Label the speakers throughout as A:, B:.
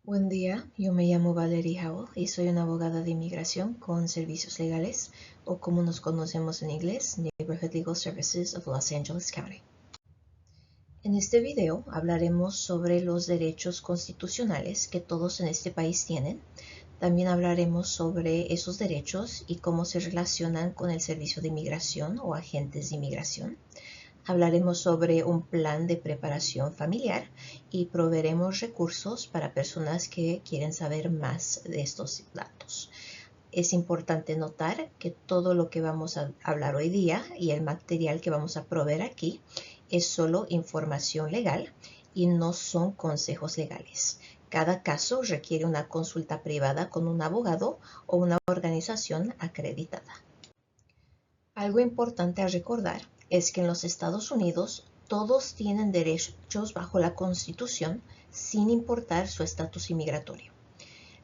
A: Buen día, yo me llamo Valerie Howell y soy una abogada de inmigración con servicios legales, o como nos conocemos en inglés, Neighborhood Legal Services of Los Angeles County. En este video hablaremos sobre los derechos constitucionales que todos en este país tienen. También hablaremos sobre esos derechos y cómo se relacionan con el servicio de inmigración o agentes de inmigración. Hablaremos sobre un plan de preparación familiar y proveeremos recursos para personas que quieren saber más de estos datos. Es importante notar que todo lo que vamos a hablar hoy día y el material que vamos a proveer aquí es solo información legal y no son consejos legales. Cada caso requiere una consulta privada con un abogado o una organización acreditada. Algo importante a recordar es que en los Estados Unidos todos tienen derechos bajo la Constitución sin importar su estatus inmigratorio.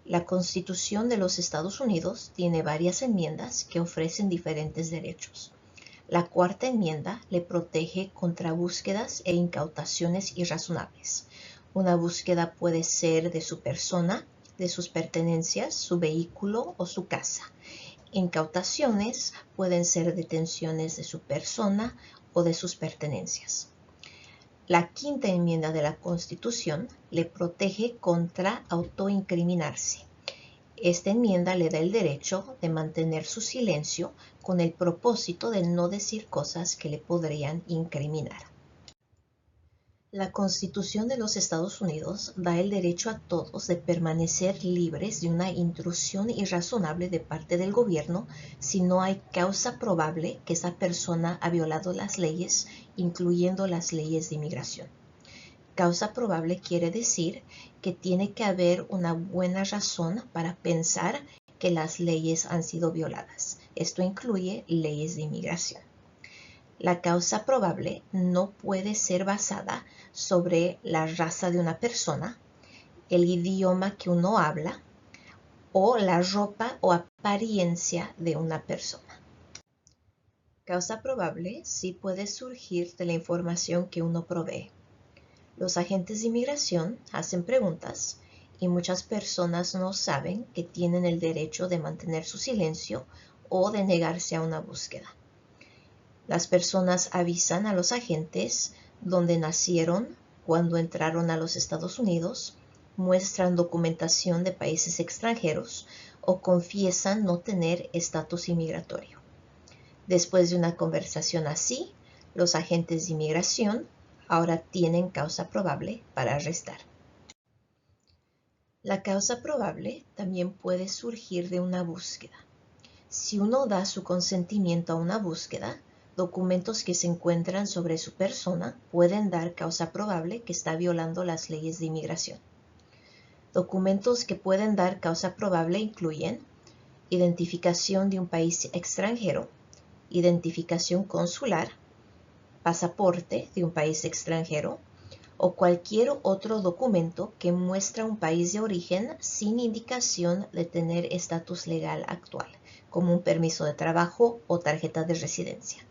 A: La Constitución de los Estados Unidos tiene varias enmiendas que ofrecen diferentes derechos. La cuarta enmienda le protege contra búsquedas e incautaciones irrazonables. Una búsqueda puede ser de su persona, de sus pertenencias, su vehículo o su casa. Incautaciones pueden ser detenciones de su persona o de sus pertenencias. La quinta enmienda de la Constitución le protege contra autoincriminarse. Esta enmienda le da el derecho de mantener su silencio con el propósito de no decir cosas que le podrían incriminar. La Constitución de los Estados Unidos da el derecho a todos de permanecer libres de una intrusión irrazonable de parte del gobierno si no hay causa probable que esa persona ha violado las leyes, incluyendo las leyes de inmigración. Causa probable quiere decir que tiene que haber una buena razón para pensar que las leyes han sido violadas. Esto incluye leyes de inmigración. La causa probable no puede ser basada sobre la raza de una persona, el idioma que uno habla o la ropa o apariencia de una persona. Causa probable sí puede surgir de la información que uno provee. Los agentes de inmigración hacen preguntas y muchas personas no saben que tienen el derecho de mantener su silencio o de negarse a una búsqueda. Las personas avisan a los agentes dónde nacieron, cuándo entraron a los Estados Unidos, muestran documentación de países extranjeros o confiesan no tener estatus inmigratorio. Después de una conversación así, los agentes de inmigración ahora tienen causa probable para arrestar. La causa probable también puede surgir de una búsqueda. Si uno da su consentimiento a una búsqueda, documentos que se encuentran sobre su persona pueden dar causa probable que está violando las leyes de inmigración. Documentos que pueden dar causa probable incluyen identificación de un país extranjero, identificación consular, pasaporte de un país extranjero o cualquier otro documento que muestra un país de origen sin indicación de tener estatus legal actual, como un permiso de trabajo o tarjeta de residencia.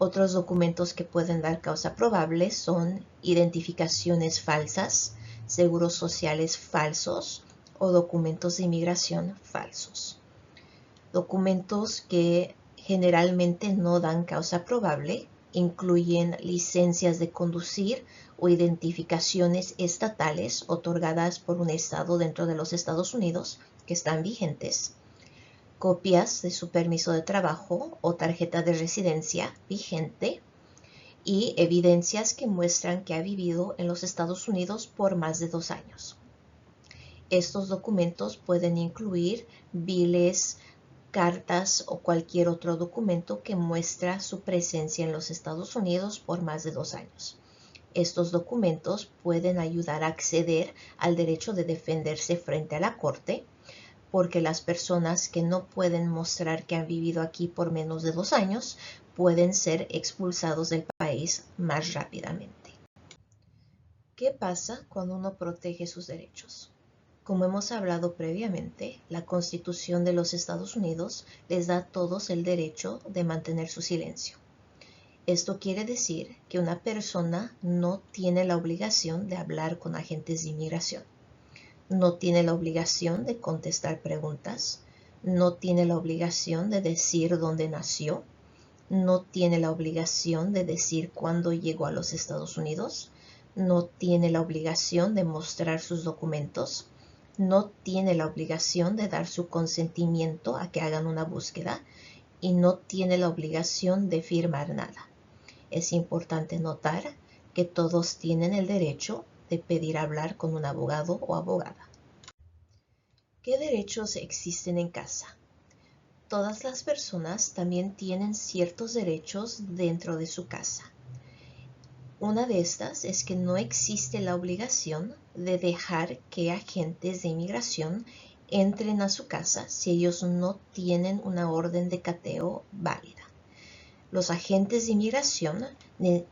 A: Otros documentos que pueden dar causa probable son identificaciones falsas, seguros sociales falsos o documentos de inmigración falsos. Documentos que generalmente no dan causa probable incluyen licencias de conducir o identificaciones estatales otorgadas por un estado dentro de los Estados Unidos que están vigentes, copias de su permiso de trabajo o tarjeta de residencia vigente y evidencias que muestran que ha vivido en los Estados Unidos por más de 2 años. Estos documentos pueden incluir biles, cartas o cualquier otro documento que muestra su presencia en los Estados Unidos por más de 2 años. Estos documentos pueden ayudar a acceder al derecho de defenderse frente a la corte, porque las personas que no pueden mostrar que han vivido aquí por menos de 2 años pueden ser expulsados del país más rápidamente. ¿Qué pasa cuando uno protege sus derechos? Como hemos hablado previamente, la Constitución de los Estados Unidos les da a todos el derecho de mantener su silencio. Esto quiere decir que una persona no tiene la obligación de hablar con agentes de inmigración. no tiene la obligación de contestar preguntas, no tiene la obligación de decir dónde nació, no tiene la obligación de decir cuándo llegó a los Estados Unidos, no tiene la obligación de mostrar sus documentos, no tiene la obligación de dar su consentimiento a que hagan una búsqueda y no tiene la obligación de firmar nada. Es importante notar que todos tienen el derecho de pedir hablar con un abogado o abogada. ¿Qué derechos existen en casa? Todas las personas también tienen ciertos derechos dentro de su casa. Una de estas es que no existe la obligación de dejar que agentes de inmigración entren a su casa si ellos no tienen una orden de cateo válida. Los agentes de inmigración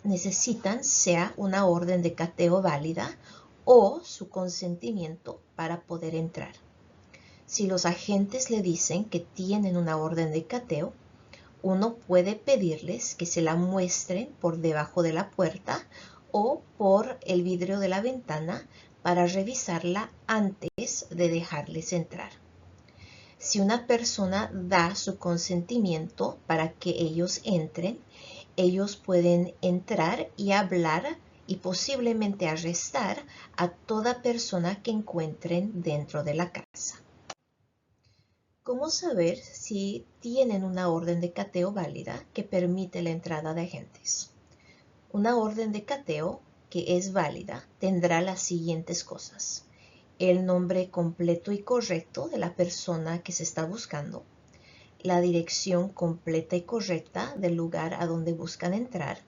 A: necesitan sea una orden de cateo válida o su consentimiento para poder entrar. Si los agentes le dicen que tienen una orden de cateo, uno puede pedirles que se la muestren por debajo de la puerta o por el vidrio de la ventana para revisarla antes de dejarles entrar. Si una persona da su consentimiento para que ellos entren, ellos pueden entrar y hablar y posiblemente arrestar a toda persona que encuentren dentro de la casa. ¿Cómo saber si tienen una orden de cateo válida que permite la entrada de agentes? Una orden de cateo que es válida tendrá las siguientes cosas: el nombre completo y correcto de la persona que se está buscando, la dirección completa y correcta del lugar a donde buscan entrar,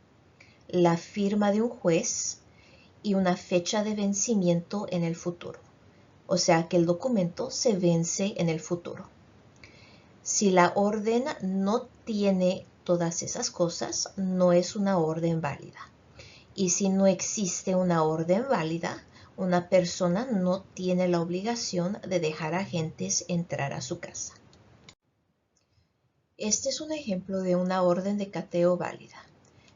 A: la firma de un juez y una fecha de vencimiento en el futuro. O sea que el documento se vence en el futuro. Si la orden no tiene todas esas cosas, no es una orden válida. Y si no existe una orden válida, una persona no tiene la obligación de dejar agentes entrar a su casa. Este es un ejemplo de una orden de cateo válida.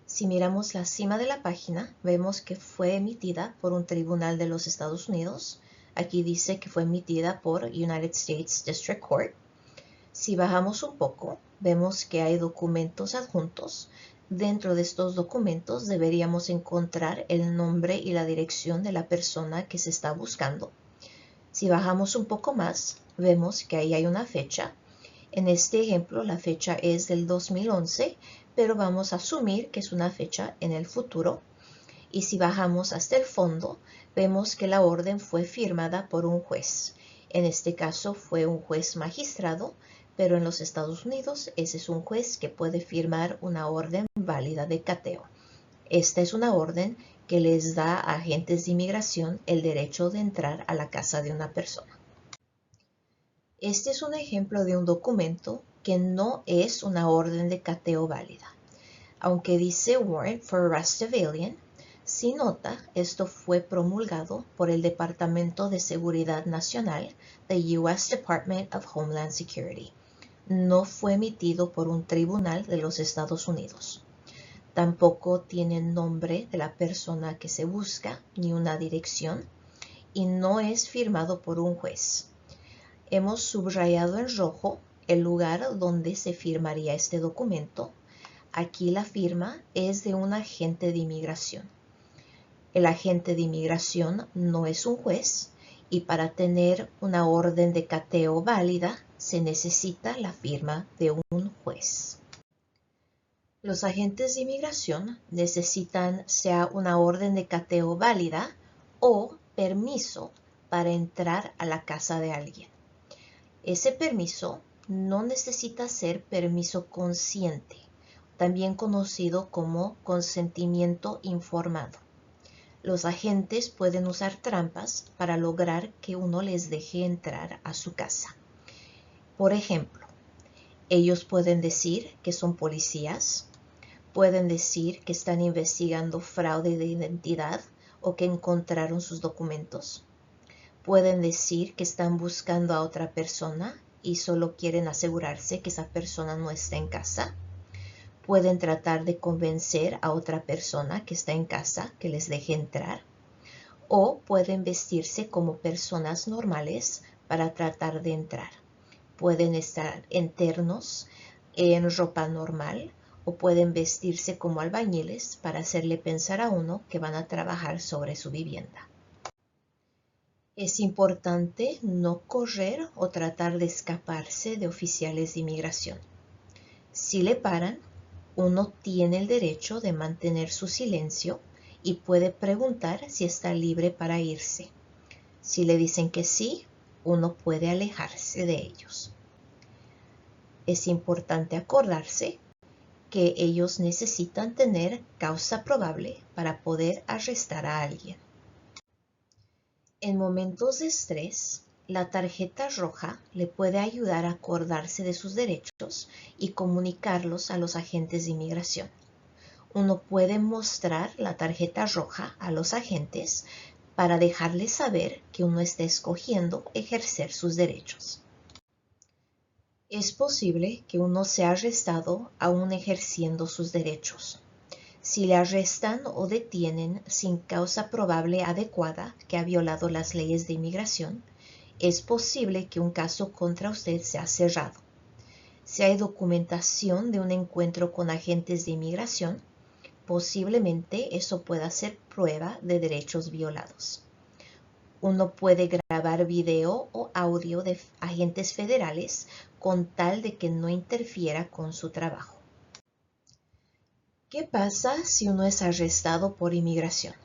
A: Si miramos la cima de la página, vemos que fue emitida por un tribunal de los Estados Unidos. Aquí dice que fue emitida por United States District Court. Si bajamos un poco, vemos que hay documentos adjuntos. Dentro de estos documentos deberíamos encontrar el nombre y la dirección de la persona que se está buscando. Si bajamos un poco más, vemos que ahí hay una fecha. En este ejemplo, la fecha es del 2011, pero vamos a asumir que es una fecha en el futuro. Y si bajamos hasta el fondo, vemos que la orden fue firmada por un juez. En este caso fue un juez magistrado, pero en los Estados Unidos ese es un juez que puede firmar una orden válida de cateo. Esta es una orden que les da a agentes de inmigración el derecho de entrar a la casa de una persona. Este es un ejemplo de un documento que no es una orden de cateo válida. Aunque dice Warrant for Arrest of Alien, si nota, esto fue promulgado por el Departamento de Seguridad Nacional, the U.S. Department of Homeland Security. No fue emitido por un tribunal de los Estados Unidos. Tampoco tiene nombre de la persona que se busca ni una dirección y no es firmado por un juez. Hemos subrayado en rojo el lugar donde se firmaría este documento. Aquí la firma es de un agente de inmigración. El agente de inmigración no es un juez y para tener una orden de cateo válida se necesita la firma de un juez. Los agentes de inmigración necesitan sea una orden de cateo válida o permiso para entrar a la casa de alguien. Ese permiso no necesita ser permiso consciente, también conocido como consentimiento informado. Los agentes pueden usar trampas para lograr que uno les deje entrar a su casa. Por ejemplo, ellos pueden decir que son policías, pueden decir que están investigando fraude de identidad o que encontraron sus documentos. Pueden decir que están buscando a otra persona y solo quieren asegurarse que esa persona no está en casa. Pueden tratar de convencer a otra persona que está en casa que les deje entrar. o pueden vestirse como personas normales para tratar de entrar. Pueden estar internos en ropa normal o pueden vestirse como albañiles para hacerle pensar a uno que van a trabajar sobre su vivienda. Es importante no correr o tratar de escaparse de oficiales de inmigración. Si le paran, uno tiene el derecho de mantener su silencio y puede preguntar si está libre para irse. Si le dicen que sí, uno puede alejarse de ellos. Es importante acordarse que ellos necesitan tener causa probable para poder arrestar a alguien. En momentos de estrés, la tarjeta roja le puede ayudar a acordarse de sus derechos y comunicarlos a los agentes de inmigración. Uno puede mostrar la tarjeta roja a los agentes para dejarles saber que uno está escogiendo ejercer sus derechos. Es posible que uno sea arrestado aún ejerciendo sus derechos. Si le arrestan o detienen sin causa probable adecuada que ha violado las leyes de inmigración, es posible que un caso contra usted sea cerrado. Si hay documentación de un encuentro con agentes de inmigración, posiblemente eso pueda ser prueba de derechos violados. Uno puede grabar video o audio de agentes federales con tal de que no interfiera con su trabajo. ¿Qué pasa si uno es arrestado por inmigración?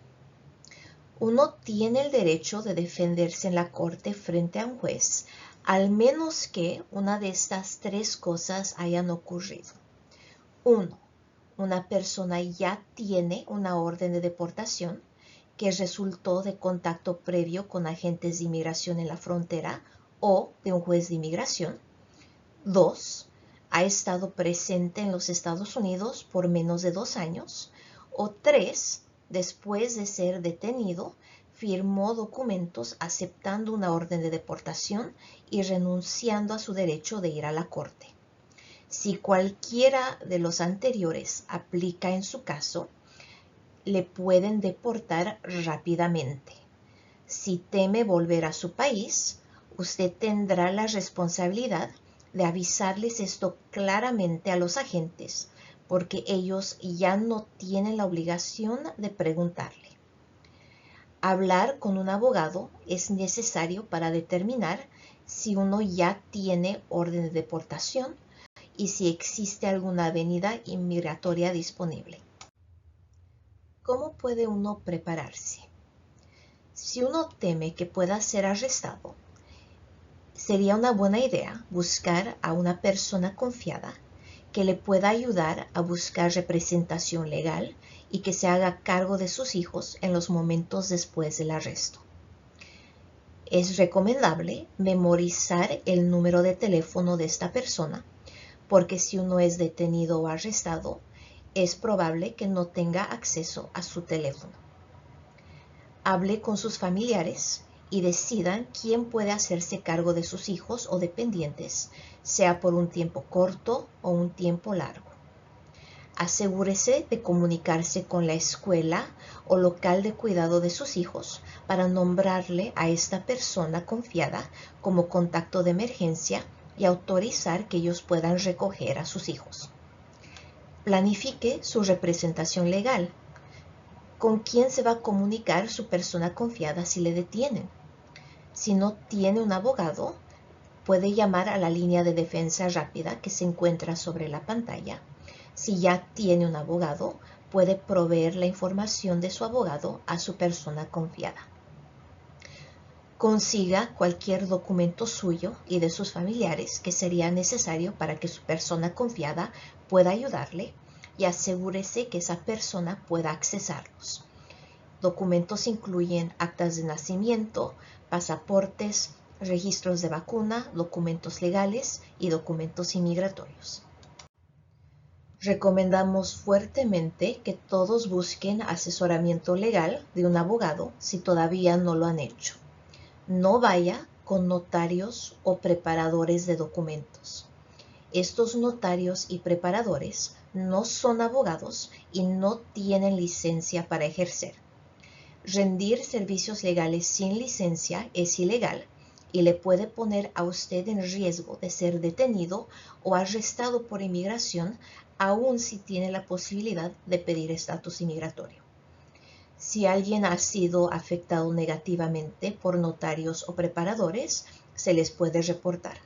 A: Uno tiene el derecho de defenderse en la corte frente a un juez, al menos que una de estas tres cosas hayan ocurrido. 1. Una persona ya tiene una orden de deportación que resultó de contacto previo con agentes de inmigración en la frontera o de un juez de inmigración. 2. Ha estado presente en los Estados Unidos por menos de 2 años. O 3. Después de ser detenido, firmó documentos aceptando una orden de deportación y renunciando a su derecho de ir a la corte. Si cualquiera de los anteriores aplica en su caso, le pueden deportar rápidamente. Si teme volver a su país, usted tendrá la responsabilidad de avisarles esto claramente a los agentes, porque ellos ya no tienen la obligación de preguntarle. Hablar con un abogado es necesario para determinar si uno ya tiene orden de deportación y si existe alguna avenida inmigratoria disponible. ¿Cómo puede uno prepararse? Si uno teme que pueda ser arrestado, sería una buena idea buscar a una persona confiada que le pueda ayudar a buscar representación legal y que se haga cargo de sus hijos en los momentos después del arresto. Es recomendable memorizar el número de teléfono de esta persona, porque si uno es detenido o arrestado, es probable que no tenga acceso a su teléfono. Hable con sus familiares y decidan quién puede hacerse cargo de sus hijos o dependientes, sea por un tiempo corto o un tiempo largo. Asegúrese de comunicarse con la escuela o local de cuidado de sus hijos para nombrarle a esta persona confiada como contacto de emergencia y autorizar que ellos puedan recoger a sus hijos. Planifique su representación legal. ¿Con quién se va a comunicar su persona confiada si le detienen? Si no tiene un abogado, puede llamar a la línea de defensa rápida que se encuentra sobre la pantalla. Si ya tiene un abogado, puede proveer la información de su abogado a su persona confiada. Consiga cualquier documento suyo y de sus familiares que sería necesario para que su persona confiada pueda ayudarle y asegúrese que esa persona pueda accesarlos. Documentos incluyen actas de nacimiento, pasaportes, registros de vacuna, documentos legales y documentos inmigratorios. Recomendamos fuertemente que todos busquen asesoramiento legal de un abogado si todavía no lo han hecho. No vaya con notarios o preparadores de documentos. Estos notarios y preparadores no son abogados y no tienen licencia para ejercer. Rendir servicios legales sin licencia es ilegal y le puede poner a usted en riesgo de ser detenido o arrestado por inmigración, aun si tiene la posibilidad de pedir estatus inmigratorio. Si alguien ha sido afectado negativamente por notarios o preparadores, se les puede reportar.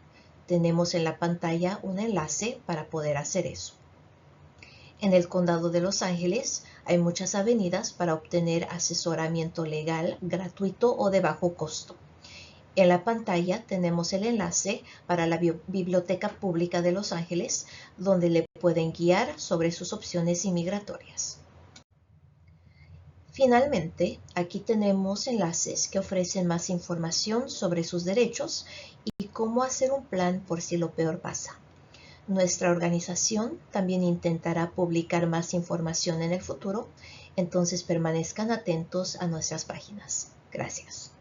A: Tenemos en la pantalla un enlace para poder hacer eso. En el Condado de Los Ángeles hay muchas avenidas para obtener asesoramiento legal gratuito o de bajo costo. En la pantalla tenemos el enlace para la Biblioteca Pública de Los Ángeles, donde le pueden guiar sobre sus opciones inmigratorias. Finalmente, aquí tenemos enlaces que ofrecen más información sobre sus derechos y cómo hacer un plan por si lo peor pasa. Nuestra organización también intentará publicar más información en el futuro, entonces permanezcan atentos a nuestras páginas. Gracias.